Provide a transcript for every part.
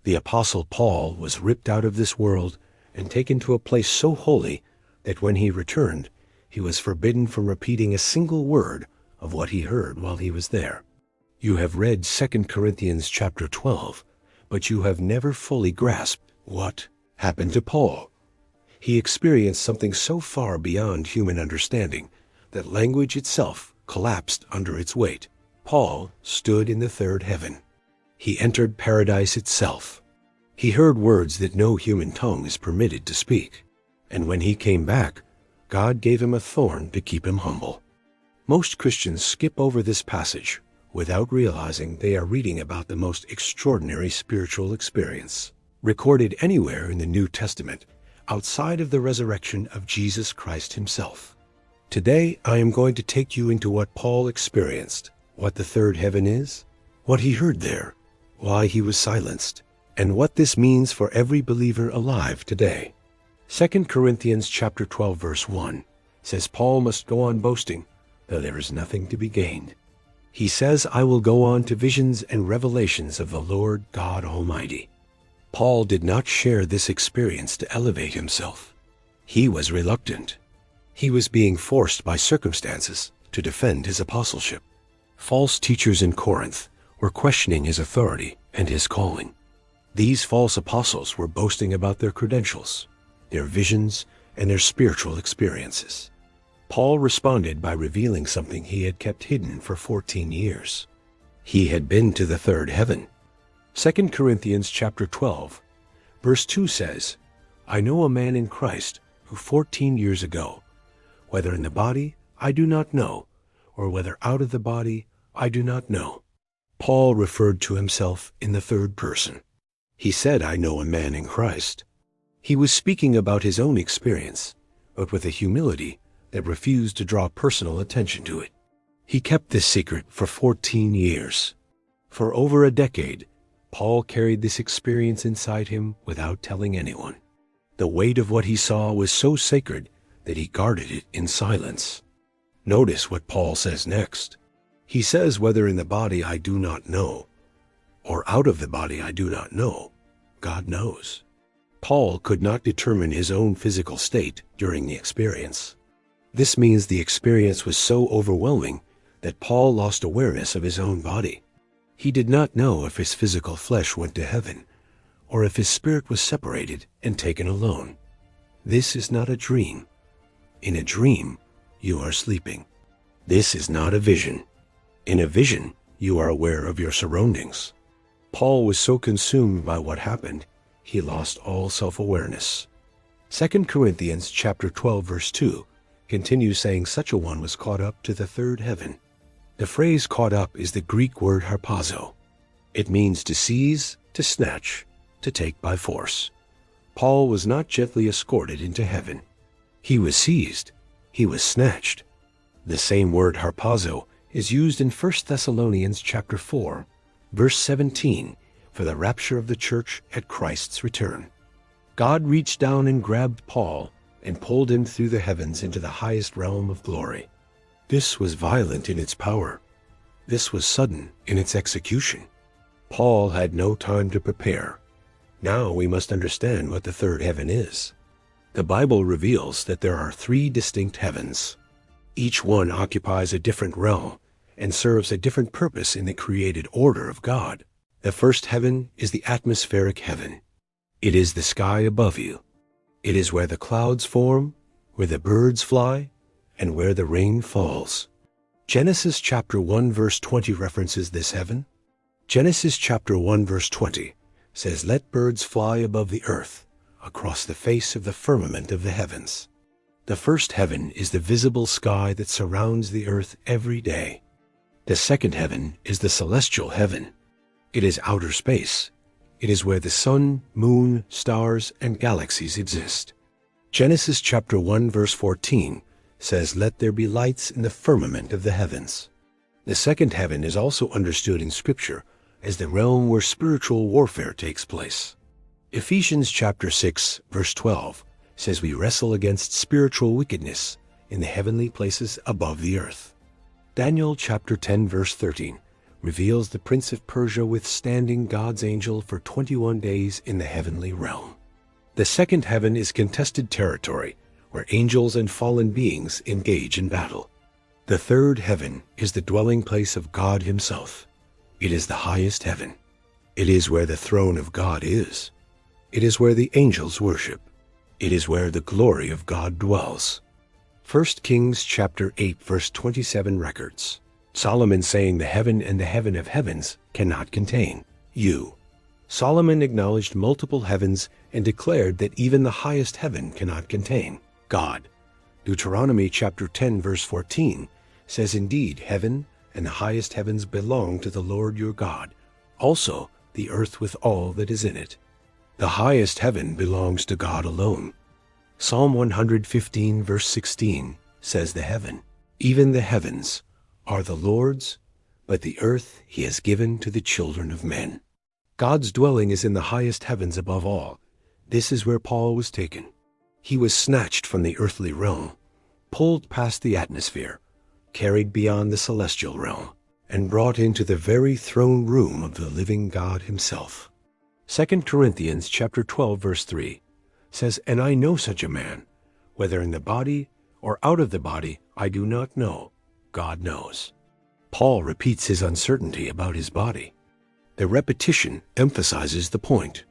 The Apostle Paul was ripped out of this world and taken to a place so holy that when he returned, he was forbidden from repeating a single word of what he heard while he was there. You have read 2 Corinthians chapter 12, but you have never fully grasped what happened to Paul. He experienced something so far beyond human understanding that language itself collapsed under its weight. Paul stood in the third heaven. He entered paradise itself. He heard words that no human tongue is permitted to speak. And when he came back, God gave him a thorn to keep him humble. Most Christians skip over this passage without realizing they are reading about the most extraordinary spiritual experience recorded anywhere in the New Testament outside of the resurrection of Jesus Christ himself. Today, I am going to take you into what Paul experienced, what the third heaven is, what he heard there, why he was silenced, and what this means for every believer alive today. 2 Corinthians chapter 12 verse 1 says Paul must go on boasting, though there is nothing to be gained. He says, I will go on to visions and revelations of the Lord God Almighty. Paul did not share this experience to elevate himself. He was reluctant. He was being forced by circumstances to defend his apostleship. False teachers in Corinth were questioning his authority and his calling. These false apostles were boasting about their credentials, their visions, and their spiritual experiences. Paul responded by revealing something he had kept hidden for 14 years. He had been to the third heaven. 2 Corinthians chapter 12, verse 2 says, I know a man in Christ who 14 years ago, whether in the body, I do not know, or whether out of the body, I do not know. Paul referred to himself in the third person. He said, I know a man in Christ. He was speaking about his own experience, but with a humility that refused to draw personal attention to it. He kept this secret for 14 years. For over a decade, Paul carried this experience inside him without telling anyone. The weight of what he saw was so sacred that he guarded it in silence. Notice what Paul says next. He says, whether in the body I do not know, or out of the body I do not know, God knows. Paul could not determine his own physical state during the experience. This means the experience was so overwhelming that Paul lost awareness of his own body. He did not know if his physical flesh went to heaven, or if his spirit was separated and taken alone. This is not a dream. In a dream, you are sleeping. This is not a vision. In a vision, you are aware of your surroundings. Paul was so consumed by what happened, he lost all self-awareness. 2 Corinthians chapter 12 verse 2 continues saying such a one was caught up to the third heaven. The phrase caught up is the Greek word harpazo. It means to seize, to snatch, to take by force. Paul was not gently escorted into heaven. He was seized. He was snatched. The same word harpazo is used in 1 Thessalonians chapter 4, verse 17, for the rapture of the church at Christ's return. God reached down and grabbed Paul and pulled him through the heavens into the highest realm of glory. This was violent in its power. This was sudden in its execution. Paul had no time to prepare. Now we must understand what the third heaven is. The Bible reveals that there are 3 distinct heavens. Each one occupies a different realm and serves a different purpose in the created order of God. The first heaven is the atmospheric heaven. It is the sky above you. It is where the clouds form, where the birds fly, and where the rain falls. Genesis chapter 1 verse 20 references this heaven. Genesis chapter 1 verse 20 says, "Let birds fly above the earth, across the face of the firmament of the heavens." The first heaven is the visible sky that surrounds the earth every day. The second heaven is the celestial heaven. It is outer space. It is where the sun, moon, stars, and galaxies exist. Genesis chapter 1 verse 14 says, "Let there be lights in the firmament of the heavens." The second heaven is also understood in Scripture as the realm where spiritual warfare takes place. Ephesians chapter 6 verse 12 says we wrestle against spiritual wickedness in the heavenly places above the earth. Daniel chapter 10 verse 13 reveals the prince of Persia withstanding God's angel for 21 days in the heavenly realm. The second heaven is contested territory, where angels and fallen beings engage in battle. The third heaven is the dwelling place of God himself. It is the highest heaven. It is where the throne of God is. It is where the angels worship. It is where the glory of God dwells. 1 Kings chapter 8 verse 27 records Solomon saying, "The heaven and the heaven of heavens cannot contain you." Solomon acknowledged multiple heavens and declared that even the highest heaven cannot contain God. Deuteronomy chapter 10 verse 14 says, "Indeed, heaven and the highest heavens belong to the Lord your God, also the earth with all that is in it." The highest heaven belongs to God alone. Psalm 115 verse 16 says, "The heaven, even the heavens, are the Lord's, but the earth he has given to the children of men." God's dwelling is in the highest heavens above all. This is where Paul was taken. He was snatched from the earthly realm, pulled past the atmosphere, carried beyond the celestial realm, and brought into the very throne room of the living God himself. 2 Corinthians chapter 12 verse 3 says, "And I know such a man, whether in the body or out of the body, I do not know. God knows." Paul repeats his uncertainty about his body. The repetition emphasizes the point.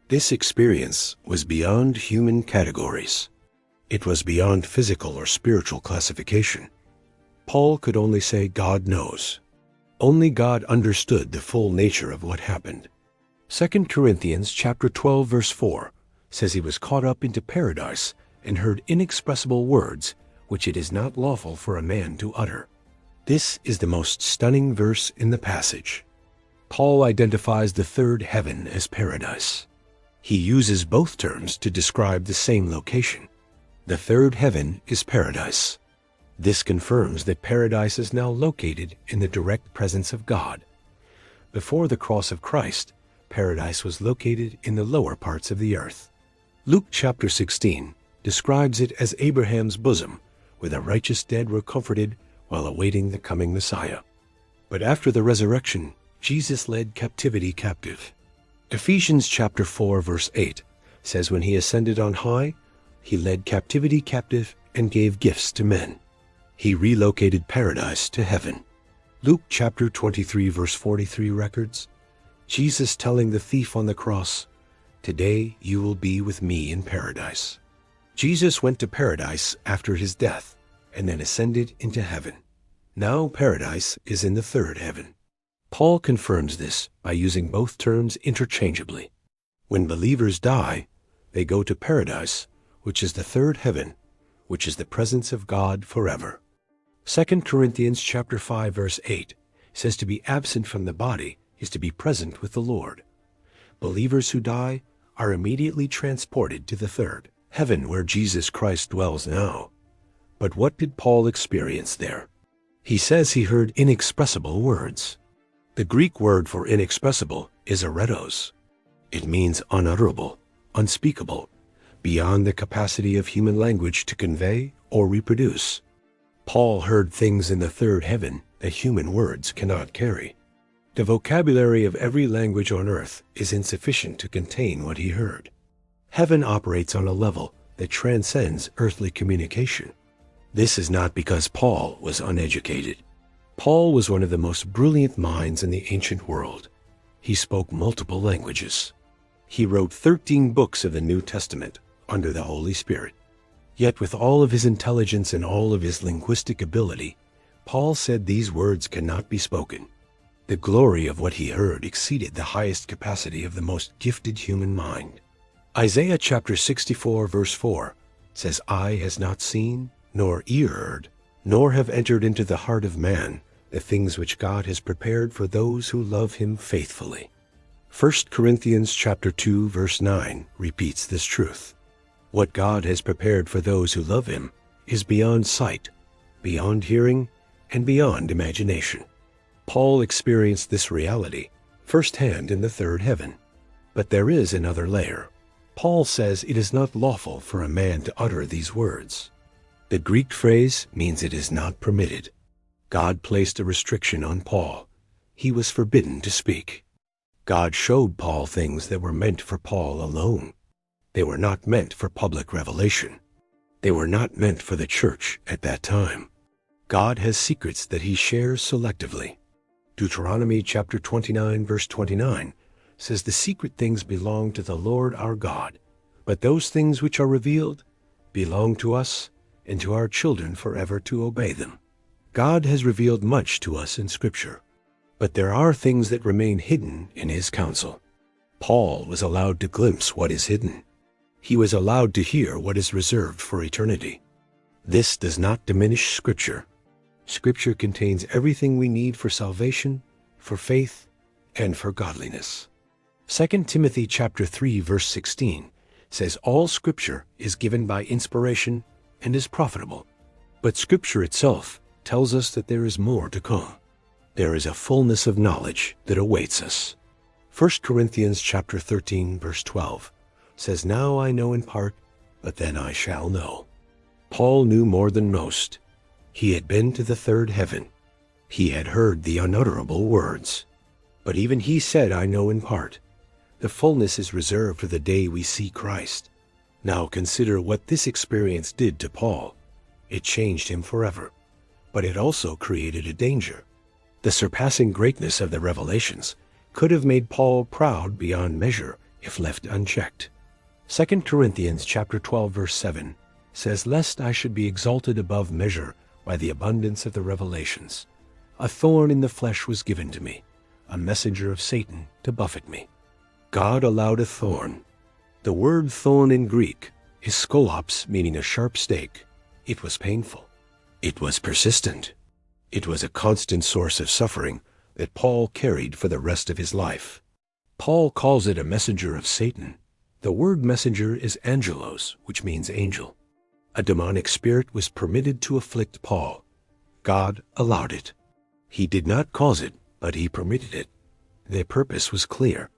This experience was beyond human categories. It was beyond physical or spiritual classification. Paul could only say, "God knows." Only God understood the full nature of what happened. 2 Corinthians chapter 12 verse 4 says he was caught up into paradise and heard inexpressible words which it is not lawful for a man to utter. This is the most stunning verse in the passage. Paul identifies the third heaven as paradise. He uses both terms to describe the same location. The third heaven is paradise. This confirms that paradise is now located in the direct presence of God. Before the cross of Christ, paradise was located in the lower parts of the earth. Luke chapter 16 describes it as Abraham's bosom, where the righteous dead were comforted while awaiting the coming Messiah. But after the resurrection, Jesus led captivity captive. Ephesians chapter 4 verse 8 says, "When he ascended on high, he led captivity captive and gave gifts to men." He relocated paradise to heaven. Luke chapter 23 verse 43 records Jesus telling the thief on the cross, "Today you will be with me in paradise." Jesus went to paradise after his death and then ascended into heaven. Now paradise is in the third heaven. Paul confirms this by using both terms interchangeably. When believers die, they go to paradise, which is the third heaven, which is the presence of God forever. 2 Corinthians chapter 5 verse 8 says to be absent from the body is to be present with the Lord. Believers who die are immediately transported to the third heaven where Jesus Christ dwells now. But what did Paul experience there? He says he heard inexpressible words. The Greek word for inexpressible is eretos. It means unutterable, unspeakable, beyond the capacity of human language to convey or reproduce. Paul heard things in the third heaven that human words cannot carry. The vocabulary of every language on earth is insufficient to contain what he heard. Heaven operates on a level that transcends earthly communication. This is not because Paul was uneducated. Paul was one of the most brilliant minds in the ancient world. He spoke multiple languages. He wrote 13 books of the New Testament under the Holy Spirit. Yet with all of his intelligence and all of his linguistic ability, Paul said these words cannot be spoken. The glory of what he heard exceeded the highest capacity of the most gifted human mind. Isaiah chapter 64 verse 4 says, "Eye has not seen, nor ear heard, nor have entered into the heart of man the things which God has prepared for those who love him faithfully." 1 Corinthians chapter 2 verse 9 repeats this truth. What God has prepared for those who love him is beyond sight, beyond hearing, and beyond imagination. Paul experienced this reality firsthand in the third heaven. But there is another layer. Paul says it is not lawful for a man to utter these words. The Greek phrase means it is not permitted. God placed a restriction on Paul. he was forbidden to speak. God showed Paul things that were meant for Paul alone. They were not meant for public revelation. They were not meant for the church at that time. God has secrets that he shares selectively. Deuteronomy chapter 29 verse 29 says the secret things belong to the Lord our God, but those things which are revealed belong to us and to our children forever to obey them. God has revealed much to us in Scripture, but there are things that remain hidden in his counsel. Paul was allowed to glimpse what is hidden. He was allowed to hear what is reserved for eternity. This does not diminish Scripture. Scripture contains everything we need for salvation, for faith, and for godliness. 2 Timothy chapter 3 verse 16 says all Scripture is given by inspiration and is profitable. But Scripture itself tells us that there is more to come. There is a fullness of knowledge that awaits us. 1 Corinthians chapter 13 verse 12 says, "Now I know in part, but then I shall know." Paul knew more than most. He had been to the third heaven. He had heard the unutterable words. But even he said, "I know in part." The fullness is reserved for the day we see Christ. Now consider what this experience did to Paul. It changed him forever, but it also created a danger. The surpassing greatness of the revelations could have made Paul proud beyond measure if left unchecked. 2 Corinthians chapter 12 verse 7 says, "Lest I should be exalted above measure by the abundance of the revelations. A thorn in the flesh was given to me, a messenger of Satan to buffet me." God allowed a thorn. The word thorn in Greek is skolops, meaning a sharp stake. It was painful. It was persistent. It was a constant source of suffering that Paul carried for the rest of his life. Paul calls it a messenger of Satan. The word messenger is angelos, which means angel. A demonic spirit was permitted to afflict Paul. God allowed it. He did not cause it, but he permitted it. Their purpose was clear.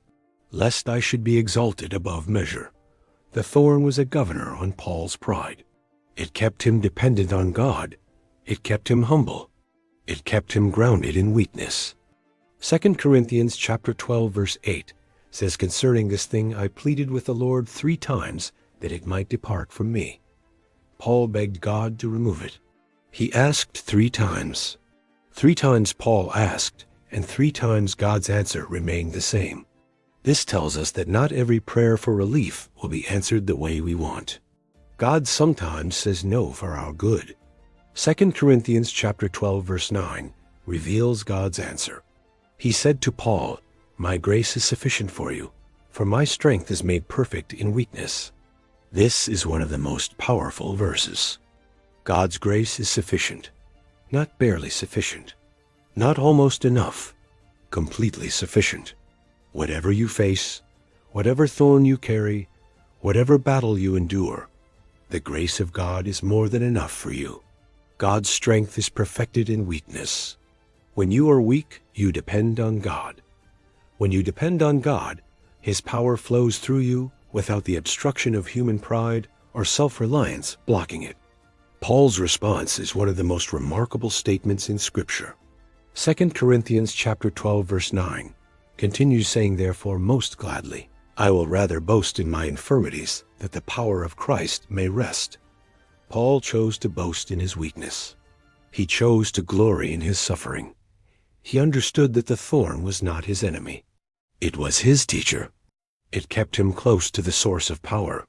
Lest I should be exalted above measure. The thorn was a governor on Paul's pride. It kept him dependent on God. It kept him humble. It kept him grounded in weakness. 2 Corinthians chapter 12 verse 8 says, "Concerning this thing I pleaded with the Lord 3 times that it might depart from me." Paul begged God to remove it. He asked 3 times. 3 times Paul asked, and 3 times God's answer remained the same. This tells us that not every prayer for relief will be answered the way we want. God sometimes says no for our good. 2 Corinthians chapter 12 verse 9 reveals God's answer. He said to Paul, "My grace is sufficient for you, for my strength is made perfect in weakness." This is one of the most powerful verses. God's grace is sufficient, not barely sufficient, not almost enough, completely sufficient. Whatever you face, whatever thorn you carry, whatever battle you endure, the grace of God is more than enough for you. God's strength is perfected in weakness. When you are weak, you depend on God. When you depend on God, his power flows through you without the obstruction of human pride or self-reliance blocking it. Paul's response is one of the most remarkable statements in Scripture. 2 Corinthians chapter 12 verse 9 continues saying, "Therefore most gladly I will rather boast in my infirmities, that the power of Christ may rest." Paul chose to boast in his weakness. He chose to glory in his suffering. He understood that the thorn was not his enemy. It was his teacher. It kept him close to the source of power.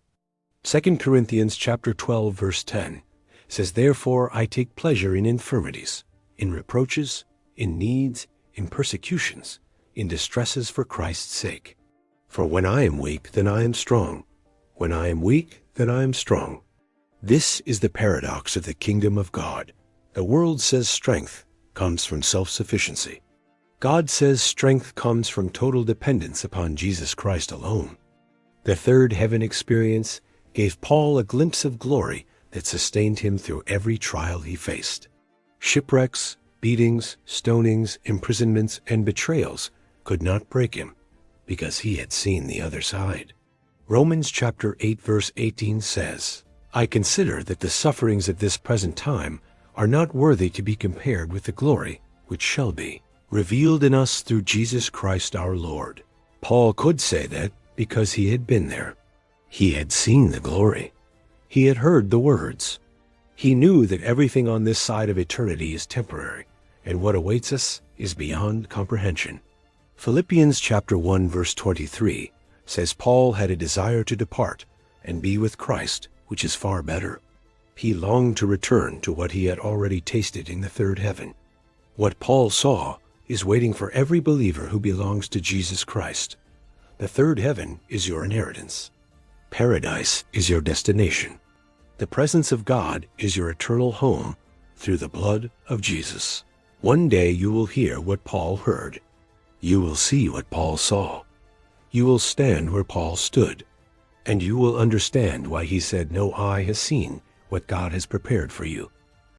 2 Corinthians chapter 12 verse 10 says, "Therefore I take pleasure in infirmities, in reproaches, in needs, in persecutions, in distresses for Christ's sake. For when I am weak, then I am strong. When I am weak, then I am strong." This is the paradox of the kingdom of God. The world says strength comes from self-sufficiency. God says strength comes from total dependence upon Jesus Christ alone. The third heaven experience gave Paul a glimpse of glory that sustained him through every trial he faced. Shipwrecks, beatings, stonings, imprisonments, and betrayals could not break him, because he had seen the other side. Romans chapter 8 verse 18 says, "I consider that the sufferings of this present time are not worthy to be compared with the glory which shall be." revealed in us through Jesus Christ our Lord. Paul could say that because he had been there. He had seen the glory. He had heard the words. He knew that everything on this side of eternity is temporary, and what awaits us is beyond comprehension. Philippians chapter 1 verse 23 says Paul had a desire to depart and be with Christ, which is far better. He longed to return to what he had already tasted in the third heaven. What Paul saw is waiting for every believer who belongs to Jesus Christ. The third heaven is your inheritance. Paradise is your destination. The presence of God is your eternal home through the blood of Jesus. One day you will hear what Paul heard. You will see what Paul saw. You will stand where Paul stood, and you will understand why he said no eye has seen what God has prepared for you.